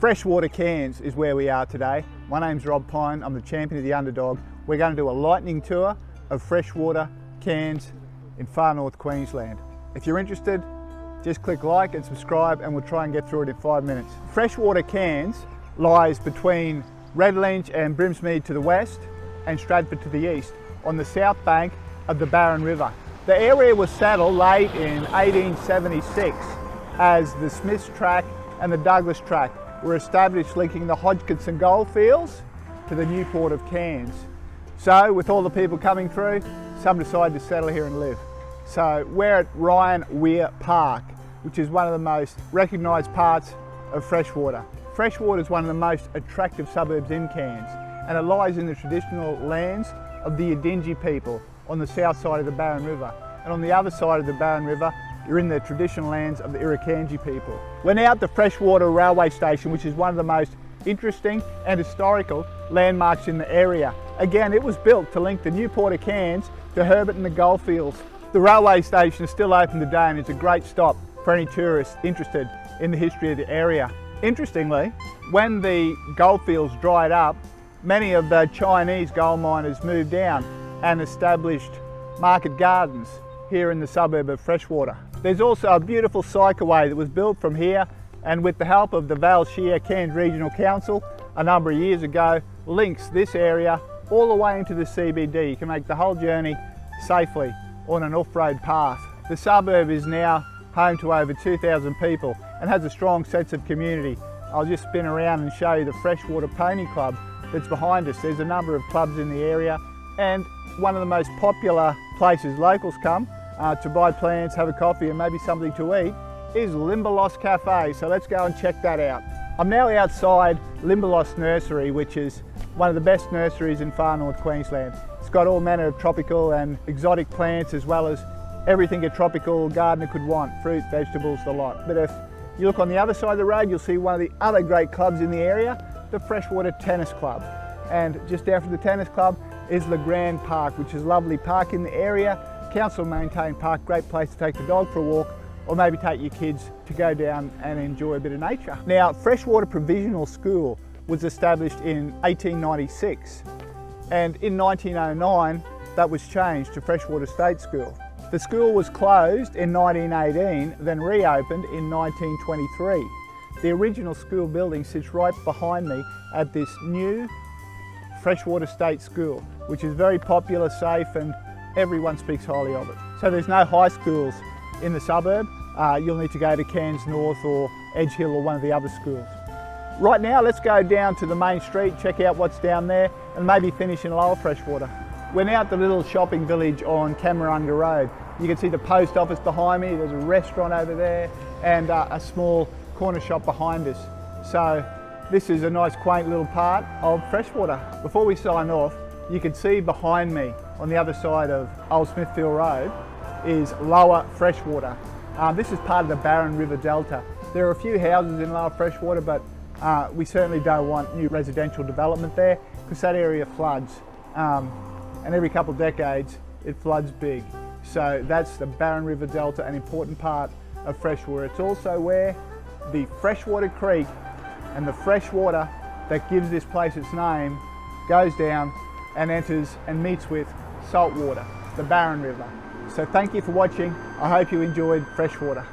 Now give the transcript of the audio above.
Freshwater Cairns is where we are today. My name's Rob Pyne, I'm the champion of the underdog. We're going to do a lightning tour of Freshwater Cairns in far north Queensland. If you're interested, just click like and subscribe and we'll try and get through it in 5 minutes. Freshwater Cairns lies between Redlinch and Brimsmead to the west and Stratford to the east on the south bank of the Barron River. The area was settled late in 1876 as the Smiths Track and the Douglas Track were established, linking the Hodgkinson goldfields to the new port of Cairns. So with all the people coming through, some decided to settle here and live. So we're at Ryan Weir Park, which is one of the most recognised parts of Freshwater. Freshwater is one of the most attractive suburbs in Cairns, and it lies in the traditional lands of the Yidinji people on the south side of the Barron River. And on the other side of the Barron River, you're in the traditional lands of the Irukandji people. We're now at the Freshwater Railway Station, which is one of the most interesting and historical landmarks in the area. Again, it was built to link the new port of Cairns to Herbert and the goldfields. The railway station is still open today and it's a great stop for any tourists interested in the history of the area. Interestingly, when the goldfields dried up, many of the Chinese gold miners moved down and established market gardens here in the suburb of Freshwater. There's also a beautiful cycleway that was built from here, and with the help of the Val Shear Cairns Regional Council a number of years ago, links this area all the way into the CBD. You can make the whole journey safely on an off-road path. The suburb is now home to over 2,000 people and has a strong sense of community. I'll just spin around and show you the Freshwater Pony Club that's behind us. There's a number of clubs in the area, and one of the most popular places locals come to buy plants, have a coffee and maybe something to eat is Limberlost Cafe, so let's go and check that out. I'm now outside Limberlost Nursery, which is one of the best nurseries in far north Queensland. It's got all manner of tropical and exotic plants as well as everything a tropical gardener could want, fruit, vegetables, the lot. But if you look on the other side of the road, you'll see one of the other great clubs in the area, the Freshwater Tennis Club. And just after the tennis club is the Grand Park, which is a lovely park in the area. Council maintained park, great place to take the dog for a walk or maybe take your kids to go down and enjoy a bit of nature. Now, Freshwater Provisional School was established in 1896, and in 1909 that was changed to Freshwater State School. The school was closed in 1918, then reopened in 1923. The original school building sits right behind me at this new Freshwater State School, which is very popular, safe, and everyone speaks highly of it. So there's no high schools in the suburb. You'll need to go to Cairns North or Edge Hill or one of the other schools. Right now, let's go down to the main street, check out what's down there, and maybe finish in Lower Freshwater. We're now at the little shopping village on Camarunga Road. You can see the post office behind me, there's a restaurant over there, and a small corner shop behind us. So this is a nice quaint little part of Freshwater. Before we sign off, you can see behind me on the other side of Old Smithfield Road is Lower Freshwater. This is part of the Barron River Delta. There are a few houses in Lower Freshwater, but we certainly don't want new residential development there because that area floods. And every couple of decades it floods big. So that's the Barron River Delta, an important part of Freshwater. It's also where the Freshwater Creek and the fresh water that gives this place its name goes down and enters and meets with salt water, the Barron River. So thank you for watching. I hope you enjoyed Freshwater.